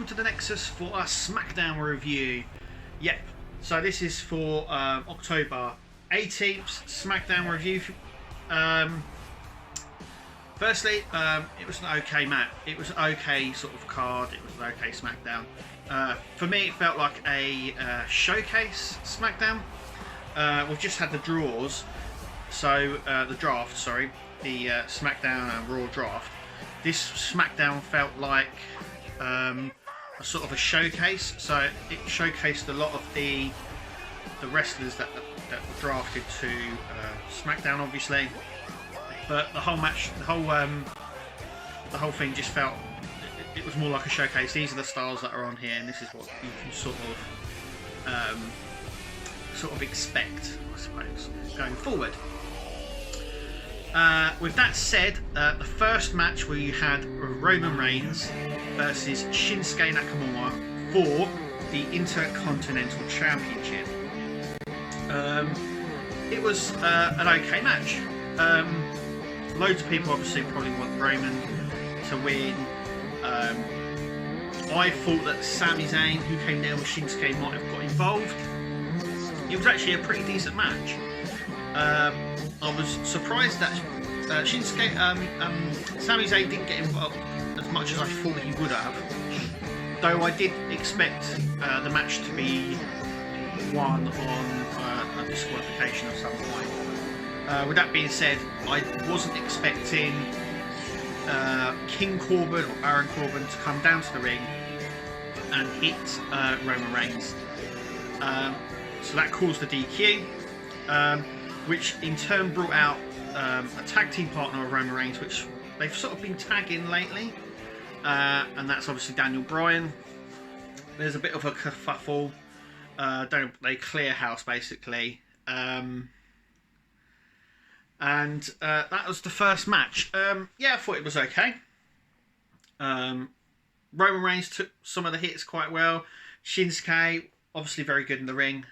welcome to the Nexus for our SmackDown review. Yep, so this is for October 18th SmackDown review. Firstly, it was an okay match. It was an okay sort of card. It was an okay SmackDown. For me, it felt like a showcase SmackDown. We've just had the draws, so the draft. Sorry, the SmackDown and Raw draft. This SmackDown felt like a sort of a showcase. So it showcased a lot of the wrestlers that were drafted to SmackDown, obviously. But the whole match, the whole thing just felt it was more like a showcase. These are the stars that are on here, and this is what you can sort of expect, I suppose, going forward. With that said, the first match where you had Roman Reigns versus Shinsuke Nakamura for the Intercontinental Championship. It was an okay match. Loads of people obviously probably want Roman to win. I thought that Sami Zayn, who came down with Shinsuke, might have got involved. It was actually a pretty decent match. I was surprised that Sami Zayn didn't get involved as much as I thought he would have. Though I did expect the match to be won on a disqualification of some point. With that being said, I wasn't expecting King Corbin or Baron Corbin to come down to the ring and hit Roman Reigns. So that caused the DQ, which in turn brought out a tag team partner of Roman Reigns, which they've sort of been tagging lately, and that's obviously Daniel Bryan. There's a bit of a kerfuffle. They clear house basically. And that was the first match. Yeah, I thought it was okay. Roman Reigns took some of the hits quite well. Shinsuke, obviously very good in the ring.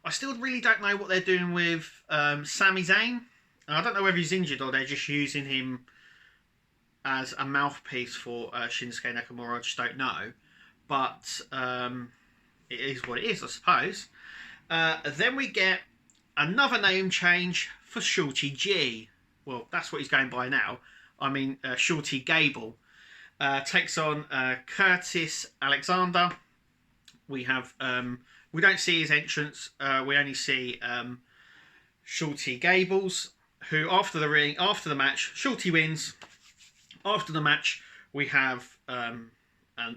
I still really don't know what they're doing with Sami Zayn. I don't know whether he's injured or they're just using him as a mouthpiece for Shinsuke Nakamura. I just don't know. But it is what it is, I suppose. Then we get another name change for Shorty G. Well, that's what he's going by now. I mean, Shorty Gable takes on Curtis Alexander. We have we don't see his entrance. We only see Shorty Gables, who after the match, Shorty wins. After the match, we have an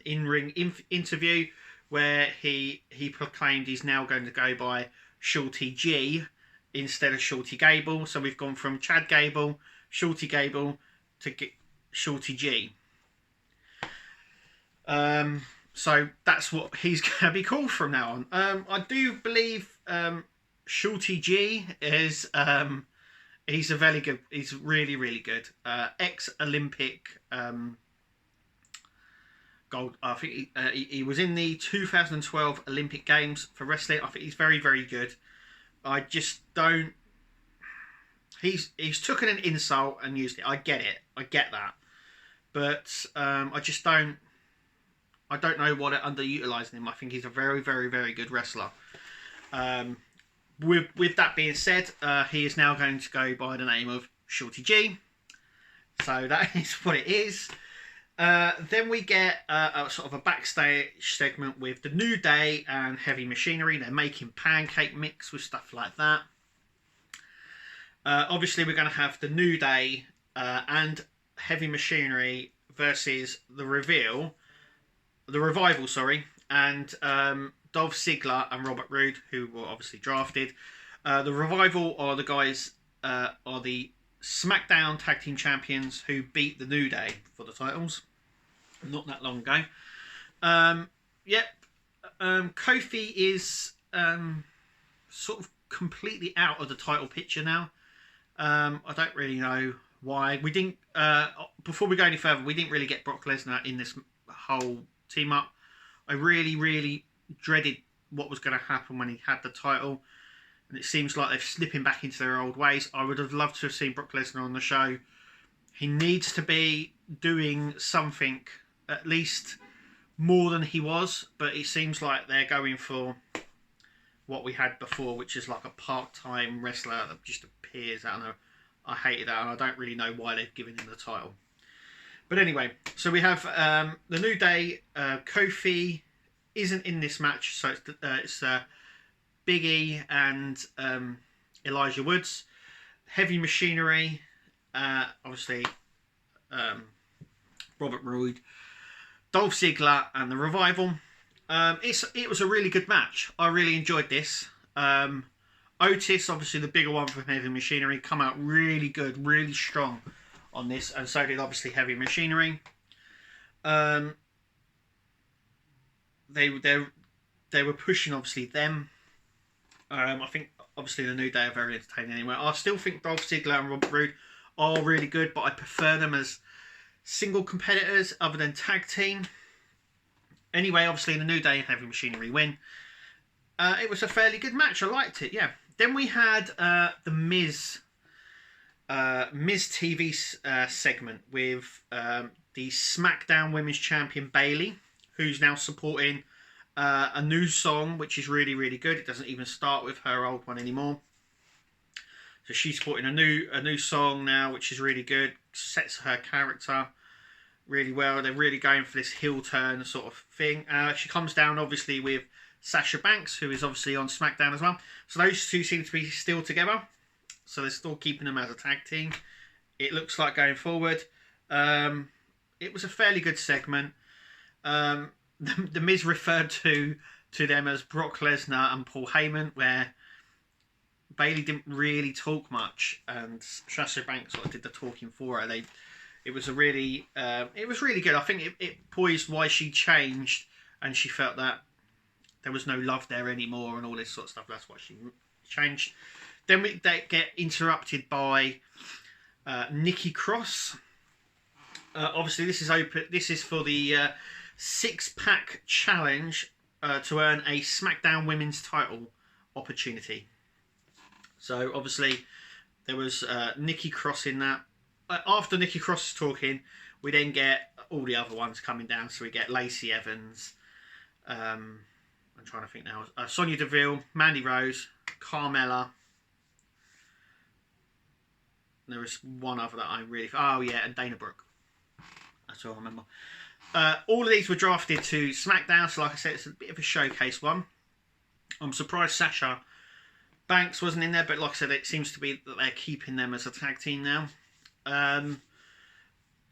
in-ring interview where he proclaimed he's now going to go by Shorty G instead of Shorty Gable. So we've gone from Chad Gable, Shorty Gable to Shorty G. So that's what he's going to be called from now on. I do believe Shorty G is he's a very good. He's really, really good. Ex-Olympic gold. I think he was in the 2012 Olympic Games for wrestling. I think he's very, very good. I just don't. He's taken an insult and used it. I get it. I get that. But I just don't. I don't know what it underutilizing him. I think he's a very, very, very good wrestler. With that being said, he is now going to go by the name of Shorty G. So that is what it is. Then we get a sort of a backstage segment with the New Day and Heavy Machinery. They're making pancake mix with stuff like that. Obviously, we're going to have the New Day and Heavy Machinery versus the Revival, and Dolph Ziggler and Robert Roode, who were obviously drafted. The Revival are the guys, are the SmackDown Tag Team Champions who beat the New Day for the titles not that long ago. Kofi is sort of completely out of the title picture now. I don't really know why. We didn't. Before we go any further, we didn't really get Brock Lesnar in this whole team up. I really, really dreaded what was going to happen when he had the title, and it seems like they're slipping back into their old ways. I would have loved to have seen Brock Lesnar on the show. He needs to be doing something, at least more than he was, but it seems like they're going for what we had before, which is like a part-time wrestler that just appears. I don't know. I hated that, and I don't really know why they've given him the title. But anyway, so we have the New Day. Kofi isn't in this match, so it's Big E and Elijah Woods. Heavy Machinery, obviously Robert Roode, Dolph Ziggler, and the Revival. It was a really good match. I really enjoyed this. Otis, obviously the bigger one from Heavy Machinery, come out really good, really strong on this, and so did obviously Heavy Machinery. They were pushing obviously them. I think obviously the New Day are very entertaining anyway. I still think Dolph Ziggler and Robert Roode are really good, but I prefer them as single competitors other than tag team. Anyway, obviously the New Day and Heavy Machinery win. It was a fairly good match. I liked it, yeah. Then we had the Miz TV segment with the SmackDown Women's Champion Bayley, who's now supporting a new song, which is really, really good. It doesn't even start with her old one anymore. So she's supporting a new song now, which is really good. Sets her character really well. They're really going for this heel turn sort of thing. She comes down obviously with Sasha Banks, who is obviously on SmackDown as well. So those two seem to be still together. So they're still keeping them as a tag team. It looks like going forward. It was a fairly good segment. The Miz referred to them as Brock Lesnar and Paul Heyman, where Bayley didn't really talk much, and Sasha Banks sort of did the talking for her. It was really good. I think it poised why she changed, and she felt that there was no love there anymore, and all this sort of stuff. That's why she changed. Then they get interrupted by Nikki Cross. Obviously, this is open. This is for the 6-pack challenge to earn a SmackDown Women's title opportunity. So obviously there was Nikki Cross in that. After Nikki Cross is talking, we then get all the other ones coming down. So we get Lacey Evans. I'm trying to think now. Sonya Deville, Mandy Rose, Carmella. There was one other that I really... Oh yeah, and Dana Brooke. That's all I remember. All of these were drafted to SmackDown, so like I said, it's a bit of a showcase one. I'm surprised Sasha Banks wasn't in there, but like I said, it seems to be that they're keeping them as a tag team now. I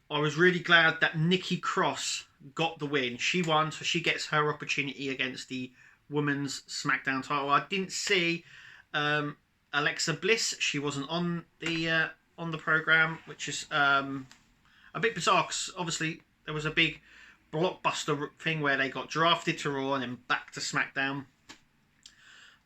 was really glad that Nikki Cross got the win. She won, so she gets her opportunity against the Women's SmackDown title. I didn't see Alexa Bliss. She wasn't on the program, which is a bit bizarre, because obviously there was a big blockbuster thing where they got drafted to Raw and then back to SmackDown.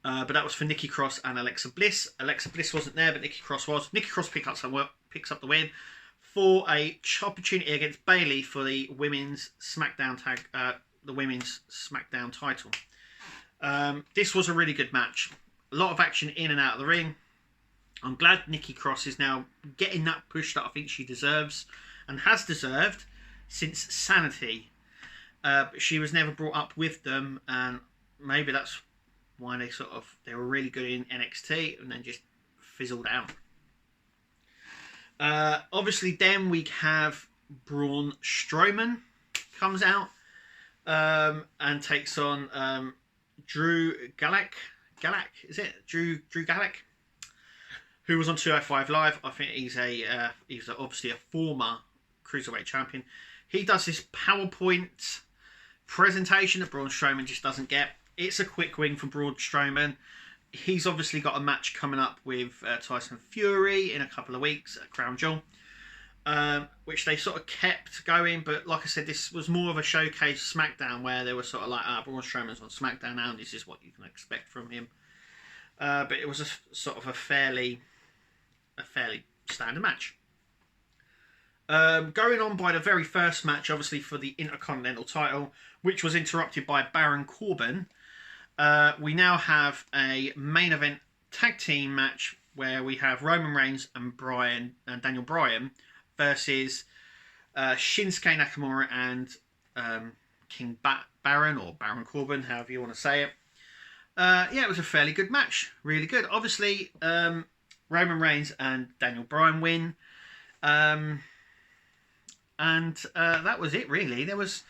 But that was for Nikki Cross and Alexa Bliss. Alexa Bliss wasn't there, but Nikki Cross was. Nikki Cross picks up the win for a opportunity against Bayley for the women's SmackDown title. This was a really good match. A lot of action in and out of the ring. I'm glad Nikki Cross is now getting that push that I think she deserves and has deserved since Sanity. But she was never brought up with them, and maybe that's why they were really good in NXT and then just fizzled out. Obviously, then we have Braun Strowman comes out and takes on Drew Gulak. Is it Drew Gulak? Who was on 205 Live. I think he's obviously a former Cruiserweight champion. He does this PowerPoint presentation that Braun Strowman just doesn't get. It's a quick win for Braun Strowman. He's obviously got a match coming up with Tyson Fury in a couple of weeks at Crown Jewel, which they sort of kept going. But like I said, this was more of a showcase SmackDown where they were sort of like, Braun Strowman's on SmackDown now, and this is what you can expect from him. But it was a sort of a fairly standard match. Going on by the very first match, obviously for the Intercontinental title, which was interrupted by Baron Corbin. We now have a main event tag team match where we have Roman Reigns and Daniel Bryan versus Shinsuke Nakamura and King Baron, or Baron Corbin, however you want to say it. Yeah, it was a fairly good match. Really good. Obviously, Roman Reigns and Daniel Bryan win. And that was it, really. There was,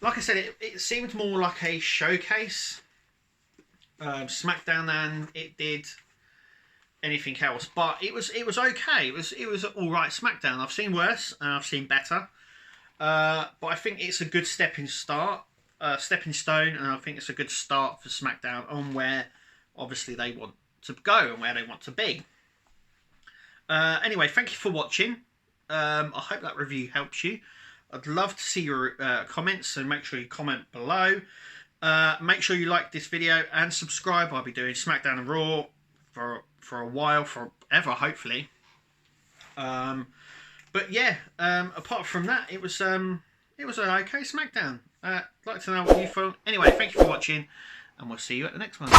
like I said, it seemed more like a showcase SmackDown than it did anything else. But it was okay. It was all right SmackDown. I've seen worse and I've seen better. But I think it's a good stepping stone, and I think it's a good start for SmackDown on where obviously they want to go and where they want to be. Anyway, thank you for watching. I hope that review helps you. I'd love to see your comments, so make sure you comment below. Make sure you like this video and subscribe. I'll be doing SmackDown and Raw for a while, forever, hopefully. But yeah, apart from that, it was an okay SmackDown. I'd like to know what you thought. Anyway, thank you for watching, and we'll see you at the next one.